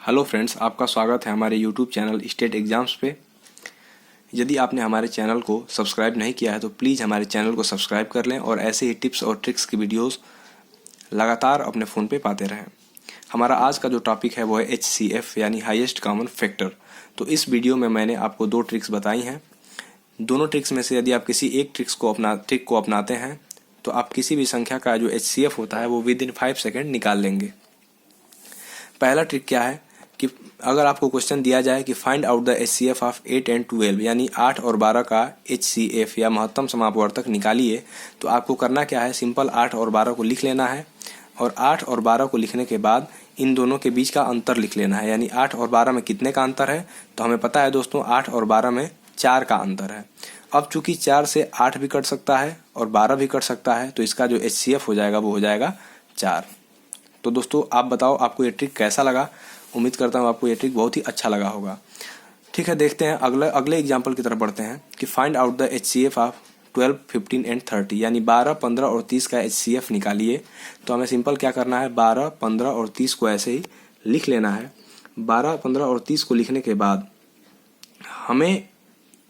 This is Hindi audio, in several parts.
हेलो फ्रेंड्स, आपका स्वागत है हमारे यूट्यूब चैनल स्टेट एग्ज़ाम्स पे। यदि आपने हमारे चैनल को सब्सक्राइब नहीं किया है तो प्लीज़ हमारे चैनल को सब्सक्राइब कर लें और ऐसे ही टिप्स और ट्रिक्स की वीडियोस लगातार अपने फ़ोन पे पाते रहें। हमारा आज का जो टॉपिक है वो है HCF यानी हाईएस्ट कॉमन फैक्टर। तो इस वीडियो में मैंने आपको दो ट्रिक्स बताई हैं। दोनों ट्रिक्स में से यदि आप किसी एक ट्रिक को अपनाते हैं तो आप किसी भी संख्या का जो HCF होता है वो विद इन 5 सेकेंड निकाल लेंगे। पहला ट्रिक क्या है कि अगर आपको क्वेश्चन दिया जाए कि find out the HCF of 8 and 12 यानी 8 और 12 का HCF या महत्तम समापवर्तक निकालिए, तो आपको करना क्या है, सिंपल 8 और 12 को लिख लेना है और 8 और 12 को लिखने के बाद इन दोनों के बीच का अंतर लिख लेना है। यानी 8 और 12 में कितने का अंतर है, तो हमें पता है दोस्तों 8 और 12 में 4 का अंतर है। अब चूंकि 4 से 8 भी कट सकता है और 12 भी कट सकता है तो इसका जो HCF हो जाएगा वो हो जाएगा 4। तो दोस्तों आप बताओ आपको ये ट्रिक कैसा लगा। उम्मीद करता हूँ आपको ये ट्रिक बहुत ही अच्छा लगा होगा। ठीक है, देखते हैं अगले एग्जाम्पल की तरफ बढ़ते हैं कि find out the HCF of 12, 15 and 30 यानी 12, 15 और 30 का HCF निकालिए। तो हमें सिंपल क्या करना है, 12, 15 और 30 को ऐसे ही लिख लेना है। 12, 15 और 30 को लिखने के बाद हमें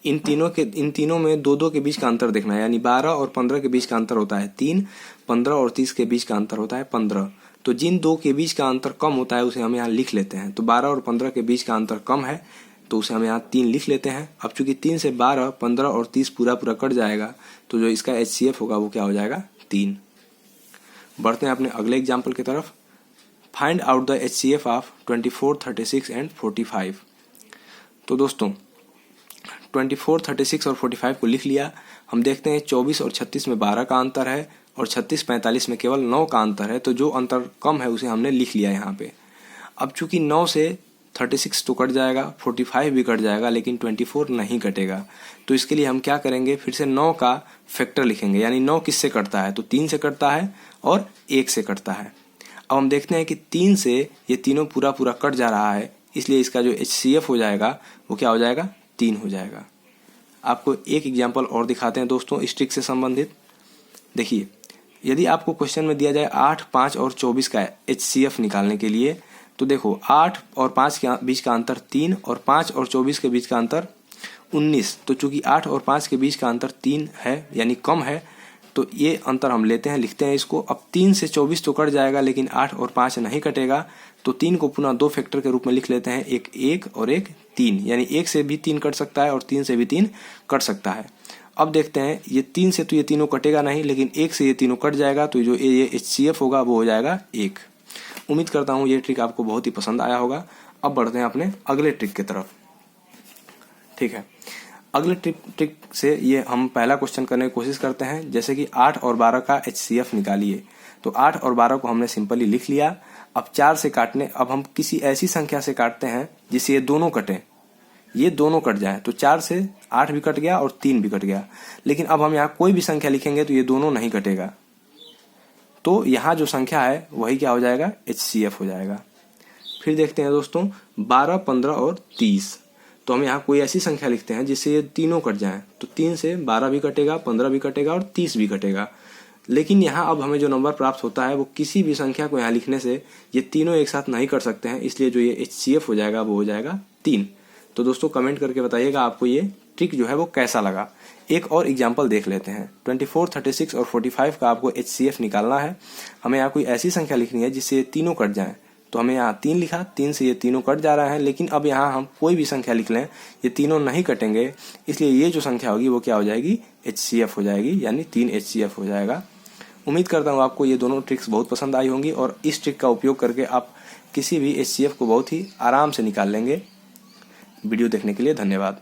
इन तीनों में दो के बीच का अंतर देखना है। यानी 12 और 15 के बीच का अंतर होता है 3, 15 और 30 के बीच का अंतर होता है 15। तो जिन दो के बीच का अंतर कम होता है उसे हम यहाँ लिख लेते हैं। तो 12 और 15 के बीच का अंतर कम है तो उसे हम यहाँ 3 लिख लेते हैं। अब चूंकि 3 से 12, 15 और 30 पूरा कट जाएगा तो जो इसका HCF होगा वो क्या हो जाएगा, 3। बढ़ते हैं अपने अगले एग्जाम्पल की तरफ। Find out the HCF of 24, 36 and 45। तो दोस्तों 24, 36 और 45 को लिख लिया। हम देखते हैं 24 और 36 में 12 का अंतर है और 36, 45 में केवल 9 का अंतर है। तो जो अंतर कम है उसे हमने लिख लिया यहाँ पे। अब चूंकि 9 से 36 तो कट जाएगा, 45 भी कट जाएगा, लेकिन 24 नहीं कटेगा। तो इसके लिए हम क्या करेंगे, फिर से 9 का फैक्टर लिखेंगे। यानी 9 किससे कटता है, तो 3 से कटता है और 1 से कटता है। अब हम देखते हैं कि 3 से ये तीनों पूरा कट जा रहा है, इसलिए इसका जो HCF हो जाएगा वो क्या हो जाएगा, 3 हो जाएगा। आपको एक एग्जाम्पल और दिखाते हैं दोस्तों इस ट्रिक से संबंधित। देखिए, यदि आपको क्वेश्चन में दिया जाए 8, 5 और 24 का HCF निकालने के लिए, तो देखो 8 और 5 के बीच का अंतर 3 और 5 और 24 के बीच का अंतर 19। तो चूंकि 8 और 5 के बीच का अंतर 3 है यानी कम है, तो ये अंतर हम लेते हैं, लिखते हैं इसको। अब 3 से 24 तो कट जाएगा लेकिन 8 और 5 नहीं कटेगा, तो 3 को पुनः 2 फैक्टर के रूप में लिख लेते हैं, एक 1 और एक 3। यानी 1 से भी 3 कट सकता है और 3 से भी 3 कट सकता है। अब देखते हैं ये 3 से तो ये तीनों कटेगा नहीं, लेकिन 1 से ये तीनों कट जाएगा, तो जो ये HCF होगा वो हो जाएगा 1। उम्मीद करता हूँ ये ट्रिक आपको बहुत ही पसंद आया होगा। अब बढ़ते हैं अपने अगले ट्रिक की तरफ। ठीक है, अगले ट्रिक से ये हम पहला क्वेश्चन करने की कोशिश करते हैं, जैसे कि 8 और 12 का HCF निकालिए। तो 8 और 12 को हमने सिंपली लिख लिया। अब 4 से काटने, अब हम किसी ऐसी संख्या से काटते हैं जिससे ये दोनों कटें, ये दोनों कट जाए। तो 4 से 8 भी कट गया और 3 भी कट गया। लेकिन अब हम यहाँ कोई भी संख्या लिखेंगे तो ये दोनों नहीं कटेगा, तो यहाँ जो संख्या है वही क्या हो जाएगा, HCF हो जाएगा। फिर देखते हैं दोस्तों 12, 15 और 30। तो हम यहाँ कोई ऐसी संख्या लिखते हैं जिससे ये तीनों कट जाएं। तो 3 से 12 भी कटेगा, 15 भी कटेगा और 30 भी कटेगा। लेकिन यहाँ अब हमें जो नंबर प्राप्त होता है वो किसी भी संख्या को यहाँ लिखने से ये तीनों एक साथ नहीं कर सकते हैं, इसलिए जो ये HCF हो जाएगा वो हो जाएगा 3। तो दोस्तों कमेंट करके बताइएगा आपको ये ट्रिक जो है वो कैसा लगा। एक और एग्जाम्पल देख लेते हैं। 24, 36 और 45 का आपको HCF निकालना है। हमें यहाँ कोई ऐसी संख्या लिखनी है जिससे ये तीनों कट जाएं। तो हमें यहाँ 3 लिखा, 3 से ये तीनों कट जा रहा है, लेकिन अब यहाँ हम कोई भी संख्या लिख लें ये तीनों नहीं कटेंगे, इसलिए ये जो संख्या होगी वो क्या हो जाएगी, HCF हो जाएगी, यानी 3 HCF हो जाएगा। उम्मीद करता हूँ आपको ये दोनों ट्रिक्स बहुत पसंद आई होंगी और इस ट्रिक का उपयोग करके आप किसी भी HCF को बहुत ही आराम से निकाल लेंगे। वीडियो देखने के लिए धन्यवाद।